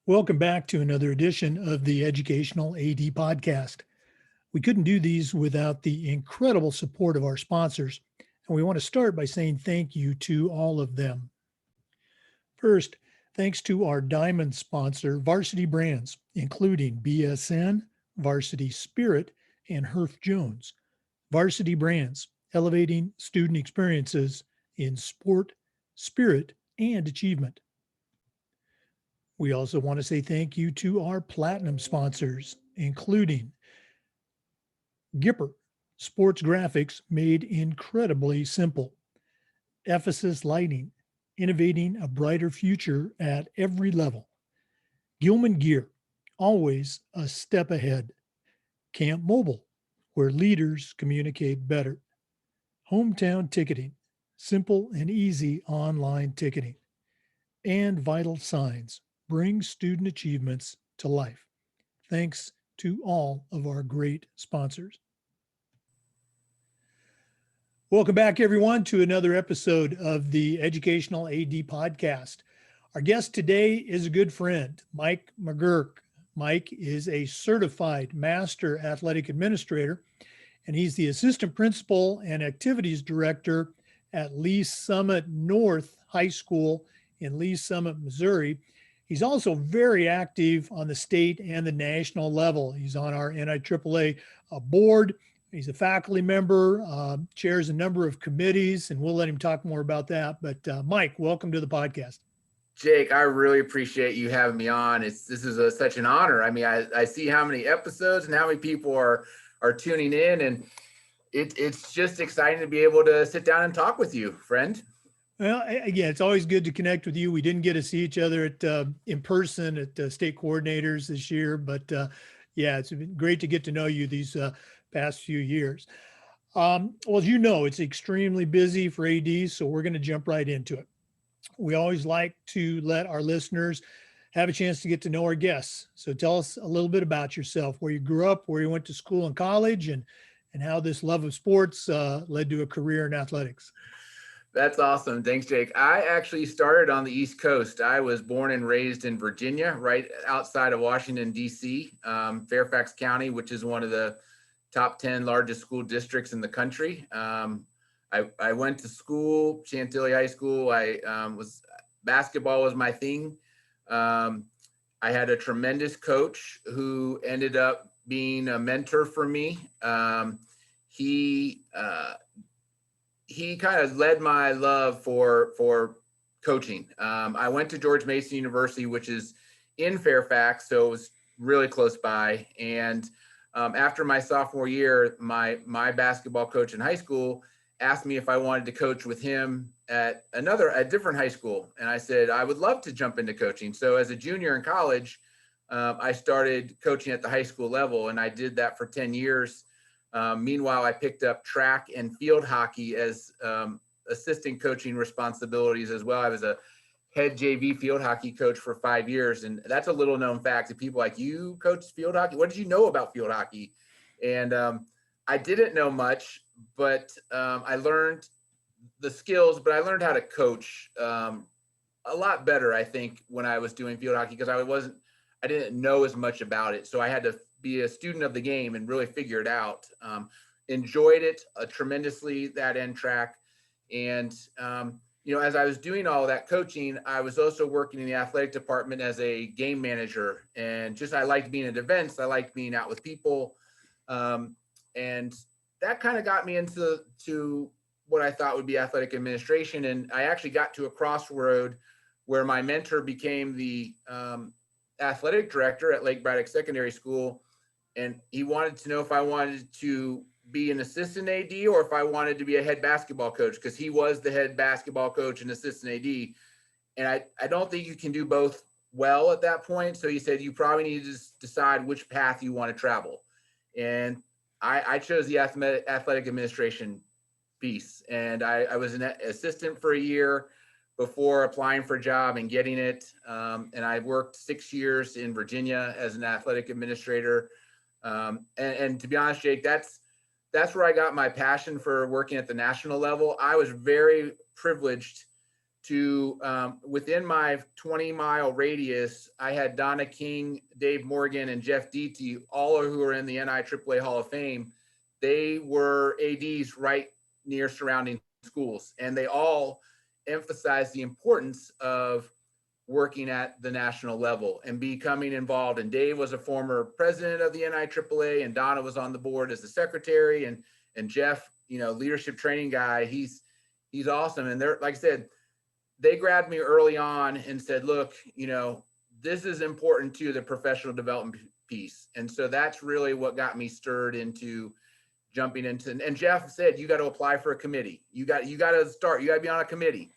Welcome back to another edition of the Educational AD Podcast. We couldn't do these without the incredible support of our sponsors, and we want to start by saying thank you to all of them. First, thanks to our diamond sponsor, Varsity Brands, including BSN, Varsity Spirit, and Herff Jones. Varsity Brands, elevating student experiences in sport, spirit, and achievement. We also want to say thank you to our platinum sponsors, including Gipper, sports graphics made incredibly simple. Ephesus Lighting, innovating a brighter future at every level. Gilman Gear, always a step ahead. Camp Mobile, where leaders communicate better. Hometown Ticketing, simple and easy online ticketing. And Vital Signs, bring student achievements to life. Thanks to all of our great sponsors. Welcome back, everyone, to another episode of the Educational AD Podcast. Our guest today is a good friend, Mike McGurk. Mike is a certified master athletic administrator, and he's the assistant principal and activities director at Lee Summit North High School in Lee Summit, Missouri. He's also very active on the state and the national level. He's on our NIAAA board. He's a faculty member, chairs a number of committees, and we'll let him talk more about that. But Mike, welcome to the podcast. Jake, I really appreciate you having me on. This is such an honor. I mean, I see how many episodes and how many people are tuning in, and it's just exciting to be able to sit down and talk with you, friend. Well, again, it's always good to connect with you. We didn't get to see each other in person at state coordinators this year, but yeah, it's been great to get to know you these past few years. Well, as you know, it's extremely busy for ADs, so we're going to jump right into it. We always like to let our listeners have a chance to get to know our guests. So tell us a little bit about yourself, where you grew up, where you went to school and college, and how this love of sports led to a career in athletics. That's awesome. Thanks, Jake. I actually started on the East Coast. I was born and raised in Virginia, right outside of Washington, D.C., Fairfax County, which is one of the top 10 largest school districts in the country. I went to school, Chantilly High School. Basketball was my thing. I had a tremendous coach who ended up being a mentor for me. He kind of led my love for coaching. I went to George Mason University, which is in Fairfax, so it was really close by. And after my sophomore year, my basketball coach in high school asked me if I wanted to coach with him at a different high school. And I said, I would love to jump into coaching. So as a junior in college, I started coaching at the high school level, and I did that for 10 years. Meanwhile, I picked up track and field hockey as assistant coaching responsibilities as well. I was a head JV field hockey coach for 5 years. And that's a little known fact to people like, you coached field hockey? What did you know about field hockey? And I didn't know much, but I learned the skills, but I learned how to coach a lot better, I think, when I was doing field hockey, because I didn't know as much about it. So I had to be a student of the game and really figure it out. Enjoyed it tremendously, that end track. And, as I was doing all that coaching, I was also working in the athletic department as a game manager. And I liked being at events. I liked being out with people. And that kind of got me into what I thought would be athletic administration. And I actually got to a crossroad where my mentor became the athletic director at Lake Braddock Secondary School. And he wanted to know if I wanted to be an assistant AD or if I wanted to be a head basketball coach, because he was the head basketball coach and assistant AD. And I don't think you can do both well at that point. So he said, you probably need to just decide which path you want to travel. And I chose the athletic administration piece. And I was an assistant for a year before applying for a job and getting it. And I worked 6 years in Virginia as an athletic administrator. And to be honest, Jake, that's where I got my passion for working at the national level. I was very privileged to within my 20-mile radius, I had Donna King, Dave Morgan, and Jeff Deety, all who are in the NIAAA Hall of Fame. They were ADs right near surrounding schools, and they all emphasized the importance of working at the national level and becoming involved. And Dave was a former president of the NIAAA, and Donna was on the board as the secretary, and Jeff, leadership training guy. He's awesome. And they're, like I said, they grabbed me early on and said, look, this is important to the professional development piece. And so that's really what got me stirred into jumping into, and Jeff said, you got to apply for a committee. You got to start, you got to be on a committee.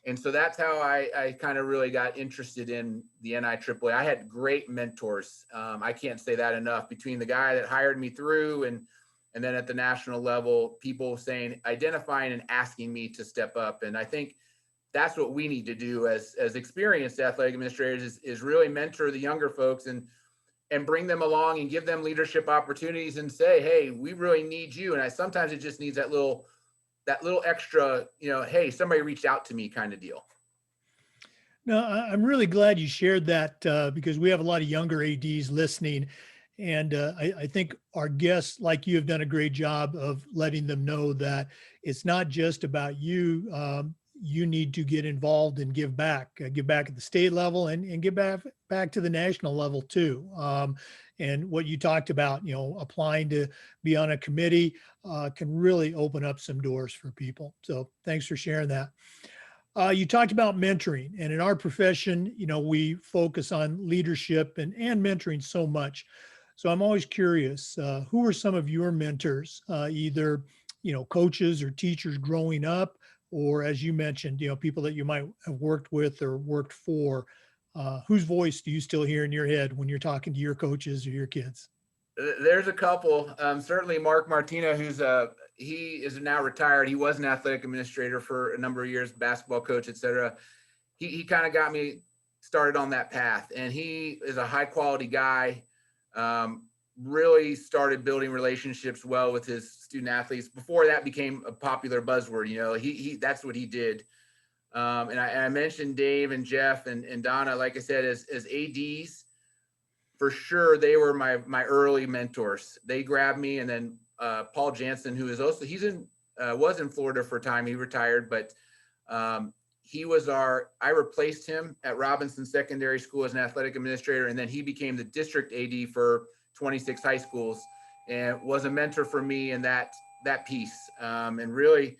And so that's how I kind of really got interested in the NIAAA. I had great mentors. I can't say that enough, between the guy that hired me through and then at the national level, people saying, identifying and asking me to step up. And I think that's what we need to do as experienced athletic administrators is really mentor the younger folks and bring them along and give them leadership opportunities and say, hey, we really need you. And sometimes it just needs that little extra, hey, somebody reached out to me kind of deal. No, I'm really glad you shared that because we have a lot of younger ADs listening. And I think our guests, like you, have done a great job of letting them know that it's not just about you. You need to get involved and give back at the state level and give back to the national level too. And what you talked about, applying to be on a committee can really open up some doors for people. So thanks for sharing that. You talked about mentoring, and in our profession, we focus on leadership and mentoring so much. So I'm always curious, who are some of your mentors, either, coaches or teachers growing up, or as you mentioned, people that you might have worked with or worked for? Whose voice do you still hear in your head when you're talking to your coaches or your kids? There's a couple. Certainly Mark Martina, he is now retired. He was an athletic administrator for a number of years, basketball coach, et cetera. He kind of got me started on that path, and he is a high quality guy. Really started building relationships well with his student athletes before that became a popular buzzword. He that's what he did. And I mentioned Dave and Jeff and Donna, like I said, as ADs, for sure, they were my early mentors. They grabbed me, and then Paul Jansen, who is also, was in Florida for a time. He retired, but I replaced him at Robinson Secondary School as an athletic administrator, and then he became the district AD for 26 high schools and was a mentor for me in that piece, and really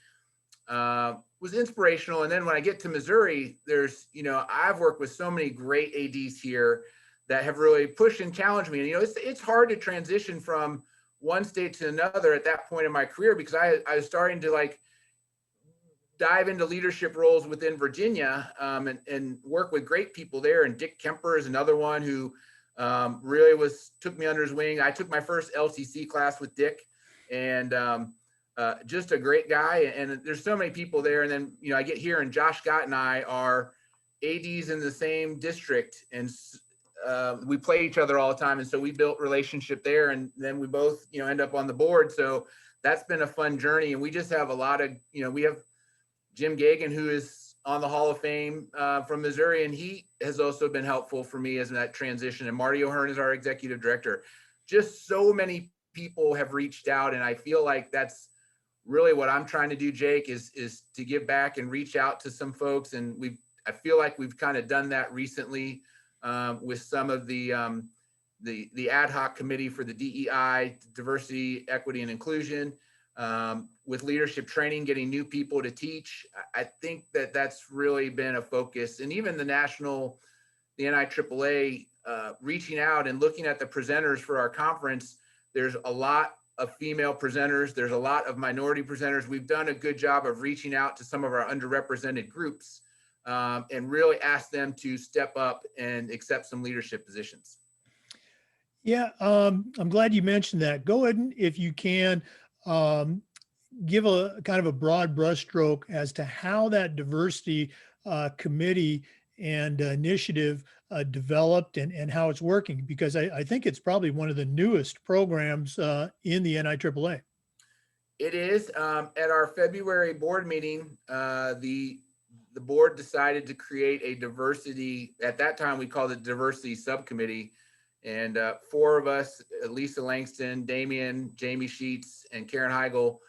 was inspirational. And then when I get to Missouri, there's, I've worked with so many great ADs here that have really pushed and challenged me. And, it's hard to transition from one state to another at that point in my career, because I was starting to dive into leadership roles within Virginia, and work with great people there. And Dick Kemper is another one who really took me under his wing. I took my first LCC class with Dick, and just a great guy. And there's so many people there. And then, I get here, and Josh Gott and I are ADs in the same district, and we play each other all the time. And so we built relationship there, and then we both, end up on the board. So that's been a fun journey. And we just have a lot of, we have Jim Gagan, who is on the Hall of Fame from Missouri, and he has also been helpful for me as that transition. And Marty O'Hearn is our executive director. Just so many people have reached out, and I feel like that's really what I'm trying to do, Jake, is to give back and reach out to some folks. And I feel like we've kind of done that recently with some of the ad hoc committee for the DEI, diversity, equity, and inclusion. With leadership training, getting new people to teach. I think that's really been a focus. And even the NIAAA, reaching out and looking at the presenters for our conference, there's a lot of female presenters. There's a lot of minority presenters. We've done a good job of reaching out to some of our underrepresented groups and really ask them to step up and accept some leadership positions. Yeah, I'm glad you mentioned that. Go ahead and, if you can, give a kind of a broad brushstroke as to how that diversity committee and initiative developed and how it's working, because I think it's probably one of the newest programs in the NIAAA. It is. At our February board meeting, the the board decided to create a diversity, at that time we called it diversity subcommittee. And 4 of us, Lisa Langston, Damian, Jamie Sheets, and Karen Heigl,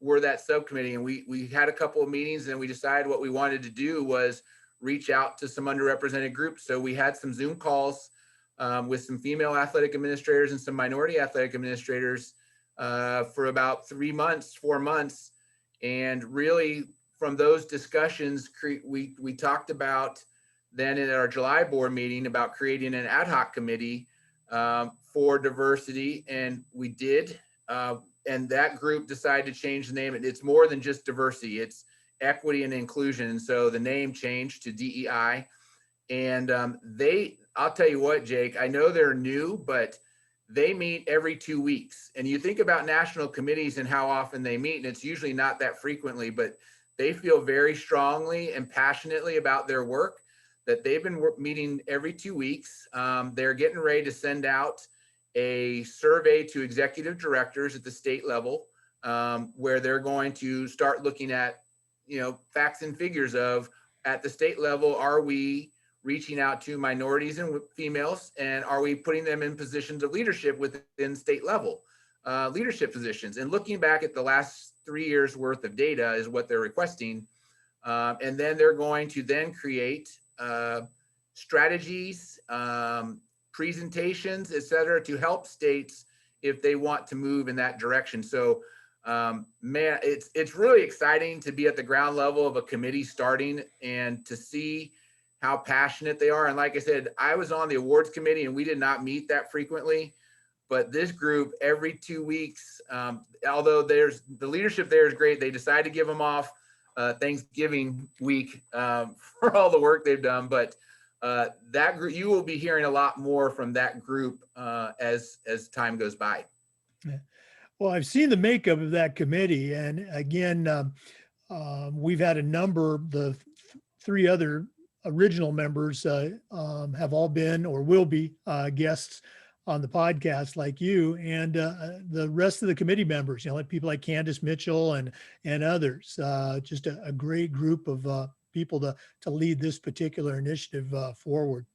were that subcommittee. And we had a couple of meetings, and we decided what we wanted to do was reach out to some underrepresented groups. So we had some Zoom calls with some female athletic administrators and some minority athletic administrators for about 3 months, 4 months. And really from those discussions, we talked about then in our July board meeting about creating an ad hoc committee for diversity. And we did. And that group decided to change the name. It's more than just diversity. It's equity and inclusion. So the name changed to DEI. And I'll tell you what, Jake, I know they're new, but they meet every 2 weeks. And you think about national committees and how often they meet, and it's usually not that frequently, but they feel very strongly and passionately about their work, that they've been meeting every 2 weeks. They're getting ready to send out a survey to executive directors at the state level, where they're going to start looking at, facts and figures of, at the state level, are we reaching out to minorities and females, and are we putting them in positions of leadership within state level leadership positions? And looking back at the last 3 years worth of data is what they're requesting. And then they're going to then create strategies, presentations, et cetera, to help states if they want to move in that direction. So man, it's really exciting to be at the ground level of a committee starting and to see how passionate they are. And like I said, I was on the awards committee and we did not meet that frequently, but this group every 2 weeks, although the leadership there is great, they decided to give them off Thanksgiving week for all the work they've done. But that group, you will be hearing a lot more from that group as time goes by. Yeah. Well, I've seen the makeup of that committee, and again, we've had a number. The 3 other original members have all been or will be guests on the podcast, like you, and the rest of the committee members. Like people like Candace Mitchell and others. Just a great group of people to lead this particular initiative forward.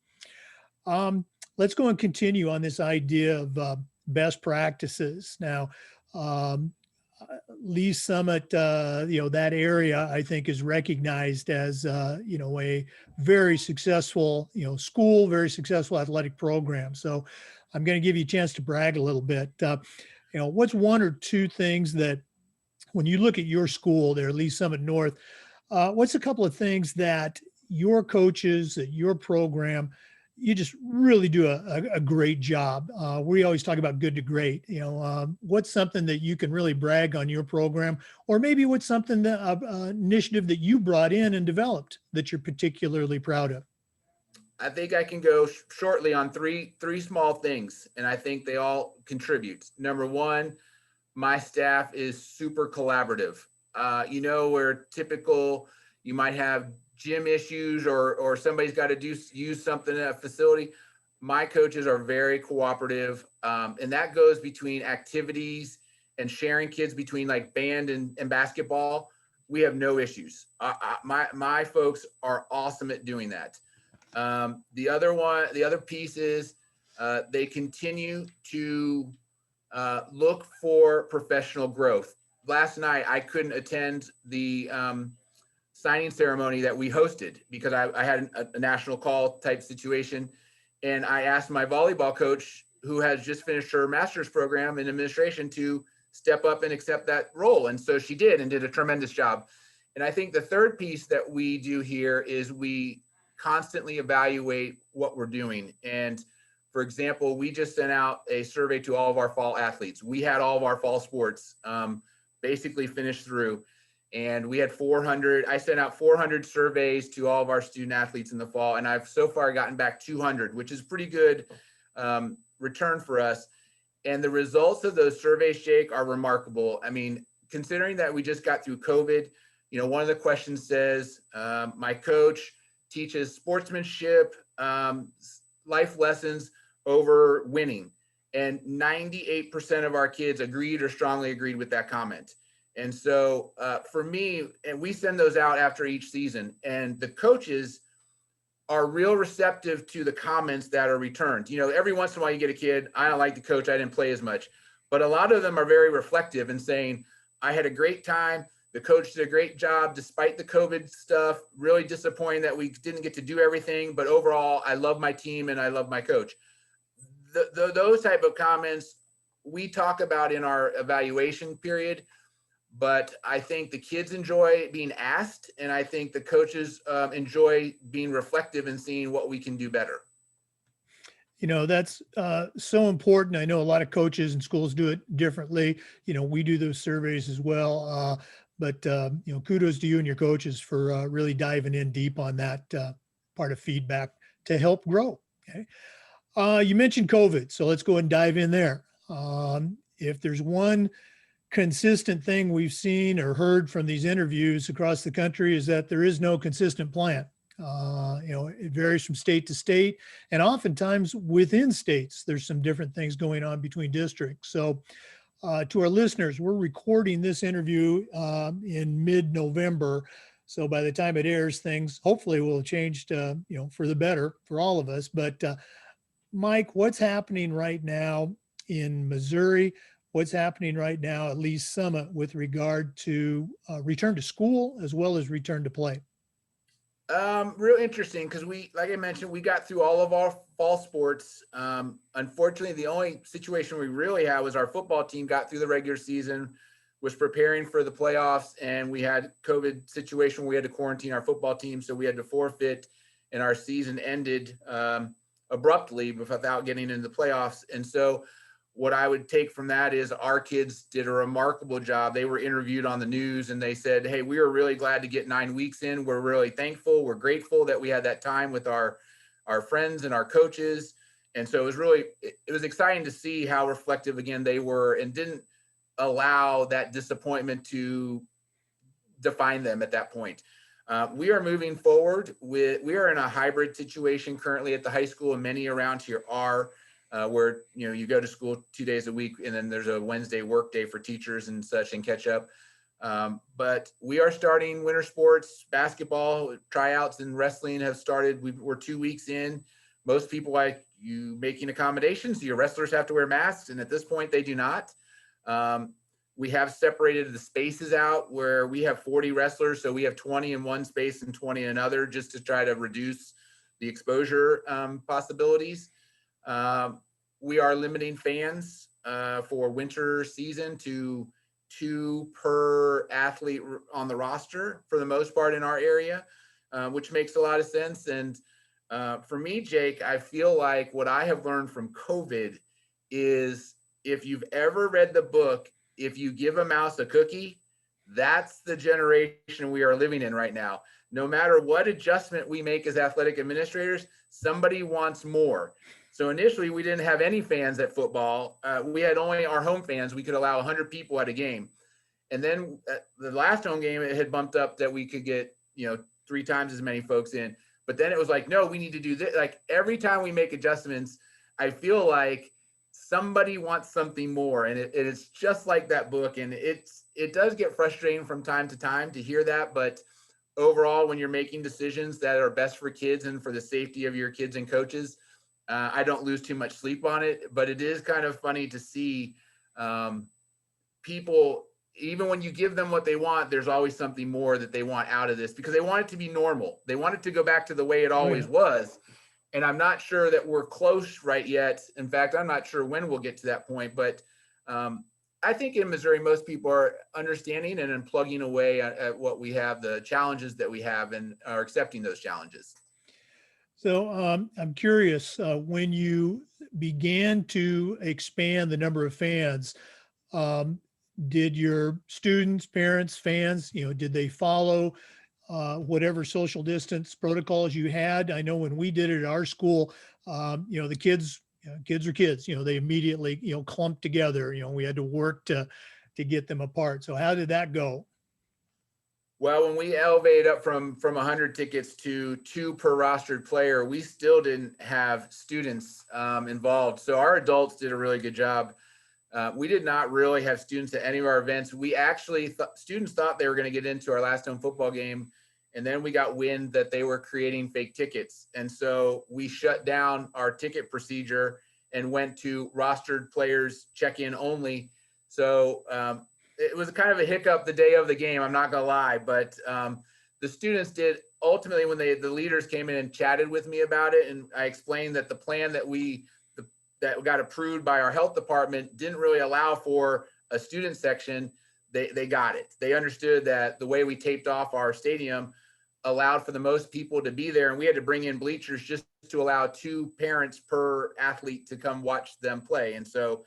Let's go and continue on this idea of best practices. Now, Lee Summit, that area I think is recognized as, a very successful, school, very successful athletic program. So I'm going to give you a chance to brag a little bit. What's 1 or 2 things that when you look at your school there, Lee Summit North, what's a couple of things that your coaches at your program, you just really do a great job? We always talk about good to great. What's something that you can really brag on your program, or maybe what's something that initiative that you brought in and developed that you're particularly proud of? I think I can go shortly on three small things, and I think they all contribute. Number 1, my staff is super collaborative. Where typical, you might have gym issues or somebody's got to use something at a facility. My coaches are very cooperative, and that goes between activities and sharing kids between like band and basketball. We have no issues. My folks are awesome at doing that. The other piece is they continue to look for professional growth. Last night, I couldn't attend the signing ceremony that we hosted because I had a national call type situation. And I asked my volleyball coach, who has just finished her master's program in administration, to step up and accept that role. And so she did, and did a tremendous job. And I think the third piece that we do here is we constantly evaluate what we're doing. And for example, we just sent out a survey to all of our fall athletes. We had all of our fall sports basically finished through, and we had 400. I sent out 400 surveys to all of our student athletes in the fall, and I've so far gotten back 200, which is pretty good return for us. And the results of those surveys, Jake, are remarkable. I mean, considering that we just got through COVID, one of the questions says, my coach teaches sportsmanship, life lessons over winning. And 98% of our kids agreed or strongly agreed with that comment. And so for me, and we send those out after each season, and the coaches are real receptive to the comments that are returned. You know, every once in a while you get a kid, I don't like the coach, I didn't play as much. But a lot of them are very reflective and saying, I had a great time. The coach did a great job despite the COVID stuff. Really disappointing that we didn't get to do everything. But overall, I love my team and I love my coach. Those type of comments we talk about in our evaluation period. But I think the kids enjoy being asked, and I think the coaches enjoy being reflective and seeing what we can do better. You know, that's so important. I know a lot of coaches and schools do it differently. You know, we do those surveys as well. But you know, kudos to you and your coaches for really diving in deep on that part of feedback to help grow. Okay. You mentioned COVID, so let's go and dive in there. If there's one consistent thing we've seen or heard from these interviews across the country is that there is no consistent plan. You know, it varies from state to state, and oftentimes within states, there's some different things going on between districts. So to our listeners, we're recording this interview in mid-November. So by the time it airs, things hopefully will have changed, you know, for the better for all of us. But Mike, what's happening right now in Missouri? What's happening right now at Lee's Summit with regard to return to school as well as return to play? Real interesting because like I mentioned, we got through all of our fall sports. Unfortunately, the only situation we really had was our football team got through the regular season, was preparing for the playoffs, and we had COVID situation where we had to quarantine our football team, so we had to forfeit, and our season ended abruptly without getting into the playoffs. And so what I would take from that is our kids did a remarkable job. They were interviewed on the news and they said, hey, we were really glad to get 9 weeks in. We're really thankful. We're grateful that we had that time with our friends and our coaches. And so it was exciting to see how reflective again they were and didn't allow that disappointment to define them at that point. We are moving forward we are in a hybrid situation currently at the high school, and many around here are. Where, you know, you go to school 2 days a week and then there's a Wednesday work day for teachers and such and catch up. But we are starting winter sports, basketball, tryouts and wrestling have started. We're 2 weeks in. Most people, like you, making accommodations. Your wrestlers have to wear masks, and at this point they do not. We have separated the spaces out where we have 40 wrestlers. So we have 20 in one space and 20 in another, just to try to reduce the exposure possibilities. We are limiting fans for winter season to 2 per athlete on the roster for the most part in our area, which makes a lot of sense. And for me, Jake, I feel like what I have learned from COVID is if you've ever read the book, If You Give a Mouse a Cookie, that's the generation we are living in right now. No matter what adjustment we make as athletic administrators, somebody wants more. So initially, we didn't have any fans at football. We had only our home fans. We could allow 100 people at a game. And then the last home game, it had bumped up that we could get, 3 times as many folks in. But then it was like, no, we need to do this. Like every time we make adjustments, I feel like somebody wants something more. And it's just like that book. And it does get frustrating from time to time to hear that. But overall, when you're making decisions that are best for kids and for the safety of your kids and coaches, I don't lose too much sleep on it, but it is kind of funny to see people, even when you give them what they want, there's always something more that they want out of this because they want it to be normal. They want it to go back to the way it always was. And I'm not sure that we're close right yet. In fact, I'm not sure when we'll get to that point, but I think in Missouri, most people are understanding and then plugging away at what we have, the challenges that we have, and are accepting those challenges. So I'm curious, when you began to expand the number of fans, did your students, parents, fans, did they follow whatever social distance protocols you had? I know when we did it at our school, the kids are kids, they immediately, clumped together, we had to work to get them apart. So how did that go? Well, when we elevated up from 100 tickets to 2 per rostered player, we still didn't have students involved. So our adults did a really good job We did not really have students at any of our events. We actually students thought they were going to get into our last home football game, and then we got wind that they were creating fake tickets, and so we shut down our ticket procedure and went to rostered players check-in only. So it was kind of a hiccup the day of the game, I'm not gonna lie, but the students did ultimately, when the leaders came in and chatted with me about it, and I explained that the plan that that got approved by our health department didn't really allow for a student section. They got it. They understood that the way we taped off our stadium allowed for the most people to be there, and we had to bring in bleachers just to allow 2 parents per athlete to come watch them play. And so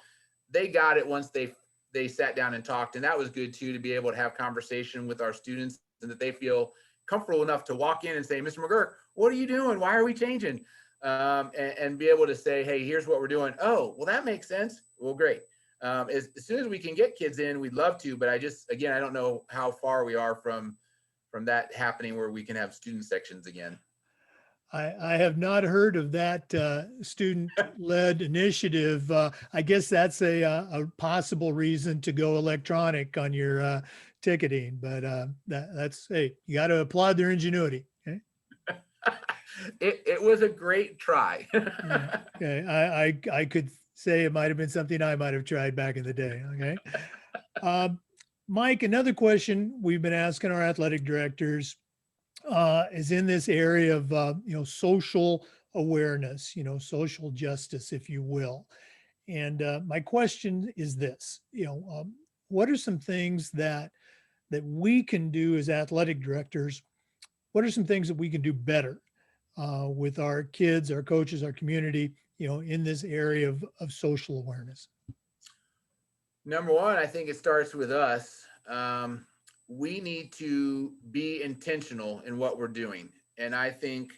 they got it once they sat down and talked, and that was good too, to be able to have conversation with our students and that they feel comfortable enough to walk in and say, Mr. McGurk, what are you doing? Why are we changing? And be able to say, hey, here's what we're doing. Oh, well, that makes sense. Well, great. As soon as we can get kids in, we'd love to, but I don't know how far we are from that happening where we can have student sections again. I have not heard of that student-led initiative. I guess that's a possible reason to go electronic on your ticketing, but that's, hey, you got to applaud their ingenuity. Okay? It was a great try. Yeah, okay, I could say it might have been something I might have tried back in the day. Okay, Mike, another question we've been asking our athletic directors is in this area of social awareness, social justice, if you will. And my question is this: what are some things that we can do as athletic directors? What are some things that we can do better with our kids, our coaches, our community, in this area of social awareness? Number one, I think it starts with us. We need to be intentional in what we're doing. And I think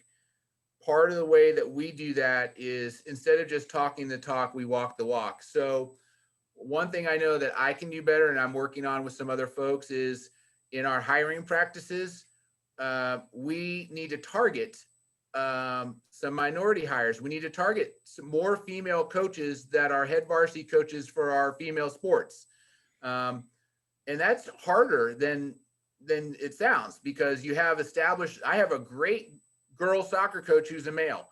part of the way that we do that is, instead of just talking the talk, we walk the walk. So one thing I know that I can do better, and I'm working on with some other folks, is in our hiring practices, we need to target some minority hires. We need to target some more female coaches that are head varsity coaches for our female sports. And that's harder than it sounds, because you have established, I have a great girls soccer coach who's a male.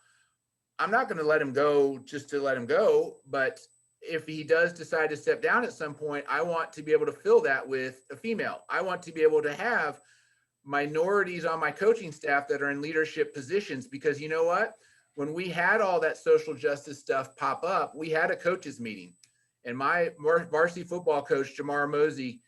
I'm not going to let him go just to let him go, but if he does decide to step down at some point, I want to be able to fill that with a female. I want to be able to have minorities on my coaching staff that are in leadership positions, because you know what? When we had all that social justice stuff pop up, we had a coaches meeting, and my varsity football coach, Jamar Mosey,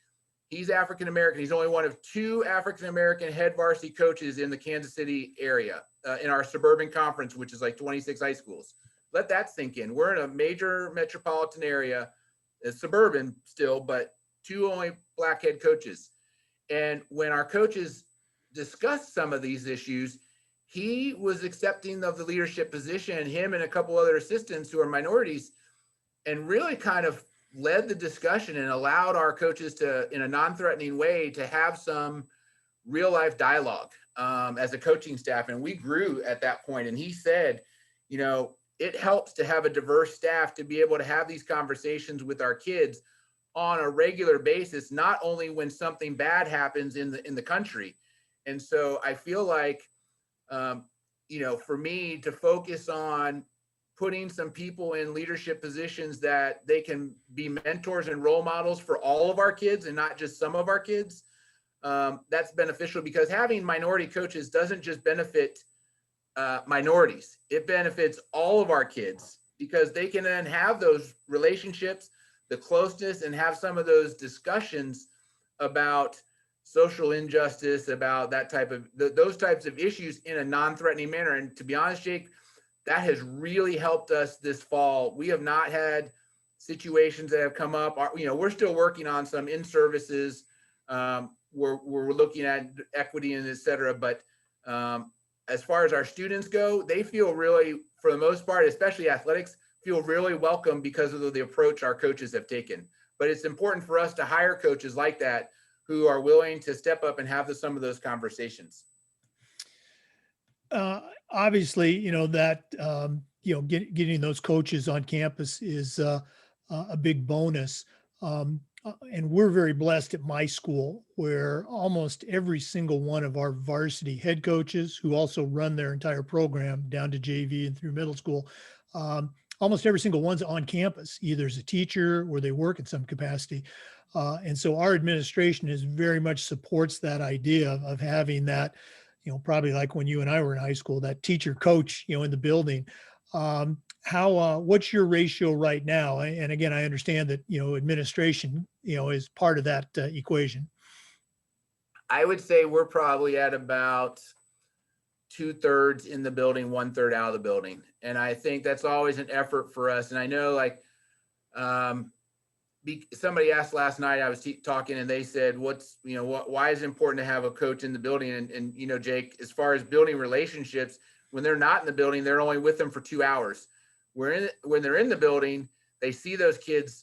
he's African-American. He's only one of 2 African-American head varsity coaches in the Kansas City area, in our suburban conference, which is like 26 high schools. Let that sink in. We're in a major metropolitan area. It's suburban still, but 2 only Black head coaches. And when our coaches discussed some of these issues, he was accepting of the leadership position, him and a couple other assistants who are minorities, and really kind of led the discussion and allowed our coaches to, in a non-threatening way, to have some real life dialogue as a coaching staff. And we grew at that point. And he said, it helps to have a diverse staff to be able to have these conversations with our kids on a regular basis, not only when something bad happens in the country. And so I feel like, for me to focus on putting some people in leadership positions that they can be mentors and role models for all of our kids and not just some of our kids, that's beneficial, because having minority coaches doesn't just benefit minorities. It benefits all of our kids, because they can then have those relationships, the closeness, and have some of those discussions about social injustice, about that type of those types of issues in a non-threatening manner. And to be honest, Jake, that has really helped us this fall. We have not had situations that have come up. We're still working on some in-services. We're looking at equity and et cetera. But as far as our students go, they feel really, for the most part, especially athletics, feel really welcome because of the approach our coaches have taken. But it's important for us to hire coaches like that who are willing to step up and have some of those conversations. Obviously, that getting those coaches on campus is a big bonus. And we're very blessed at my school where almost every single one of our varsity head coaches, who also run their entire program down to JV and through middle school, almost every single one's on campus, either as a teacher or they work in some capacity. And so our administration is very much supports that idea of having that, probably like when you and I were in high school, that teacher coach, in the building. What's your ratio right now? And again, I understand that, administration, is part of that equation. I would say we're probably at about 2/3 in the building, 1/3 out of the building. And I think that's always an effort for us. And I know somebody asked last night, I was talking and they said, why is it important to have a coach in the building? And Jake, as far as building relationships, when they're not in the building, they're only with them for 2 hours. When they're in the building, they see those kids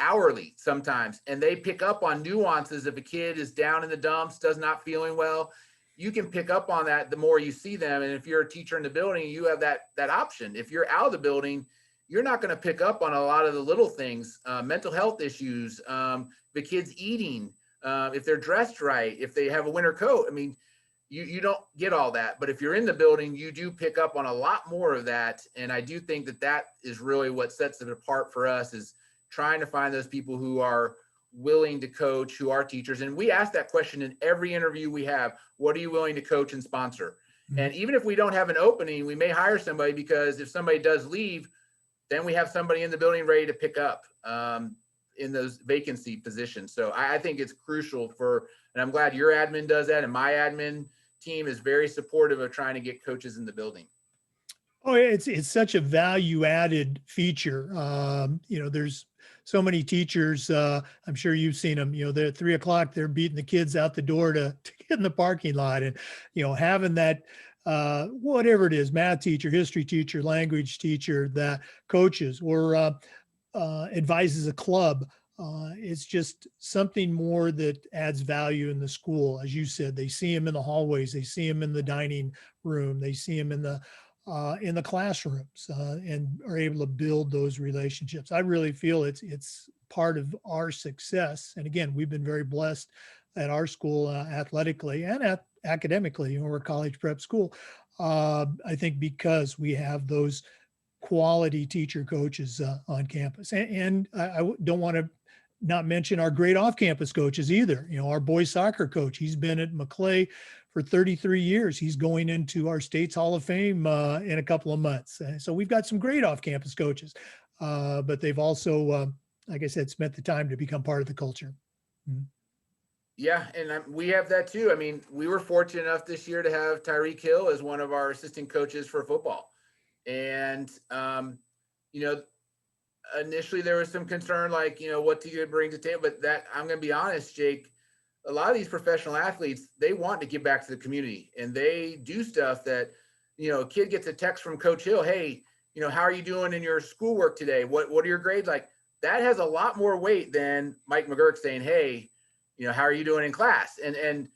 hourly sometimes, and they pick up on nuances. If a kid is down in the dumps, does not feeling well, you can pick up on that the more you see them. And if you're a teacher in the building, you have that option. If you're out of the building, you're not going to pick up on a lot of the little things, mental health issues, the kids eating, if they're dressed right, if they have a winter coat. I mean, you don't get all that. But if you're in the building, you do pick up on a lot more of that. And I do think that is really what sets it apart for us, is trying to find those people who are willing to coach, who are teachers. And we ask that question in every interview we have. What are you willing to coach and sponsor? Mm-hmm. And even if we don't have an opening, we may hire somebody, because if somebody does leave, then we have somebody in the building ready to pick up in those vacancy positions. So I think it's crucial and I'm glad your admin does that. And my admin team is very supportive of trying to get coaches in the building. Oh, it's such a value added feature. There's so many teachers. I'm sure you've seen them. They're at 3 o'clock. They're beating the kids out the door to get in the parking lot, and having that whatever it is, math teacher, history teacher, language teacher that coaches or advises a club. It's just something more that adds value in the school. As you said, they see them in the hallways, they see them in the dining room, they see them in the classrooms, and are able to build those relationships. I really feel it's part of our success. And again, we've been very blessed at our school, athletically and academically. We're a college prep school. I think because we have those quality teacher coaches on campus, and I don't want to not mention our great off-campus coaches either. Our boys soccer coach, he's been at McClay for 33 years. He's going into our state's Hall of Fame in a couple of months. So we've got some great off-campus coaches, but they've also, like I said, spent the time to become part of the culture. Mm-hmm. Yeah, and we have that too. I mean, we were fortunate enough this year to have Tyreek Hill as one of our assistant coaches for football. And, initially there was some concern, what's he going to bring to the table? But I'm going to be honest, Jake, a lot of these professional athletes, they want to give back to the community, and they do stuff that, a kid gets a text from Coach Hill. Hey, how are you doing in your schoolwork today? What are your grades like? That has a lot more weight than Mike McGurk saying, hey, how are you doing in class? And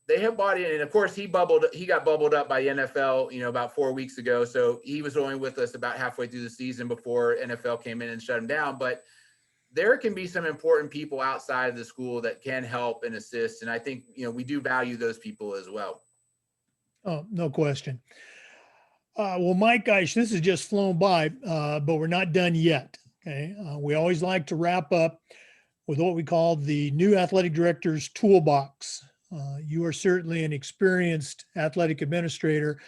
they have bought in. And of course he got bubbled up by the NFL, about 4 weeks ago. So he was only with us about halfway through the season before NFL came in and shut him down. But there can be some important people outside of the school that can help and assist. And I think, we do value those people as well. Oh, no question. Well, Mike, gosh, this has just flown by, but we're not done yet. Okay. We always like to wrap up with what we call the new athletic director's toolbox. You are certainly an experienced athletic administrator,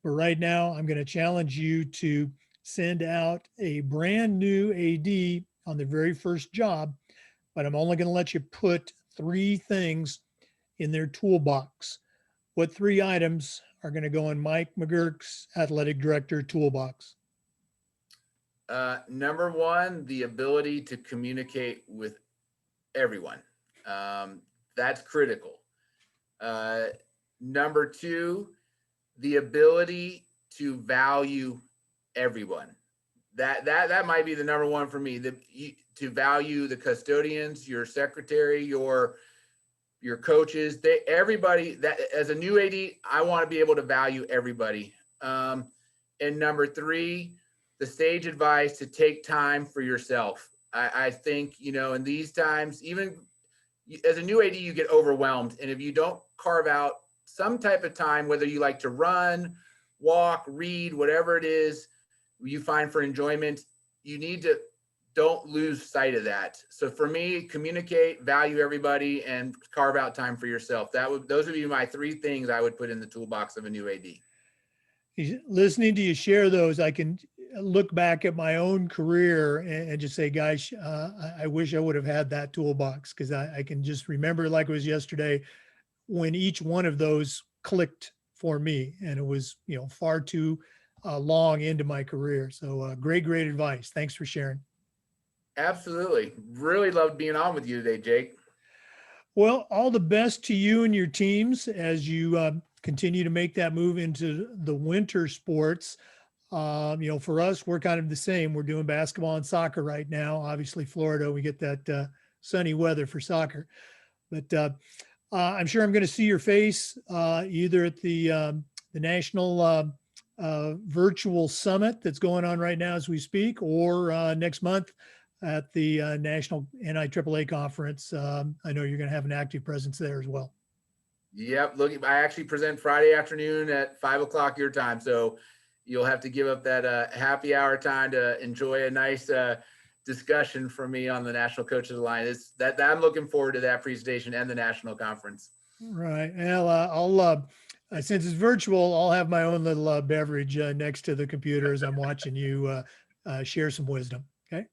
but right now I'm going to challenge you to send out a brand new AD on the very first job, but I'm only going to let you put 3 things in their toolbox. What 3 items are going to go in Mike McGurk's athletic director toolbox? Number 1, the ability to communicate with everyone. That's critical. Number 2, the ability to value everyone. That might be the number 1 for me. To value the custodians, your secretary, your coaches, everybody. That as a new AD, I want to be able to value everybody. And number 3, the sage advice to take time for yourself. I think, in these times, even as a new AD, you get overwhelmed. And if you don't carve out some type of time, whether you like to run, walk, read, whatever it is you find for enjoyment, you need to don't lose sight of that. So for me, communicate, value everybody, and carve out time for yourself. Those would be my 3 things I would put in the toolbox of a new AD. Listening to you share those, I can look back at my own career and just say, gosh, I wish I would have had that toolbox, because I can just remember like it was yesterday when each one of those clicked for me, and it was, far too long into my career. So great advice. Thanks for sharing. Absolutely. Really loved being on with you today, Jake. Well, all the best to you and your teams as you continue to make that move into the winter sports. For us, we're kind of the same. We're doing basketball and soccer right now. Obviously, Florida, we get that sunny weather for soccer. But I'm sure I'm going to see your face either at the national virtual summit that's going on right now as we speak, or next month at the National NIAAA conference. I know you're going to have an active presence there as well. Yep. Look, I actually present Friday afternoon at 5:00 your time. So you'll have to give up that happy hour time to enjoy a nice discussion from me on the National Coaches Alliance. That I'm looking forward to that presentation and the national conference. Right. Well, I'll since it's virtual, I'll have my own little beverage next to the computer as I'm watching you share some wisdom. Okay.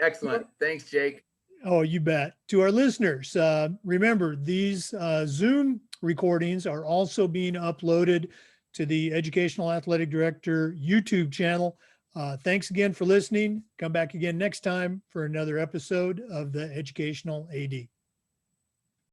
Excellent. Thanks, Jake. Oh, you bet. To our listeners, remember these Zoom recordings are also being uploaded to the Educational Athletic Director YouTube channel. Thanks again for listening. Come back again next time for another episode of the Educational AD.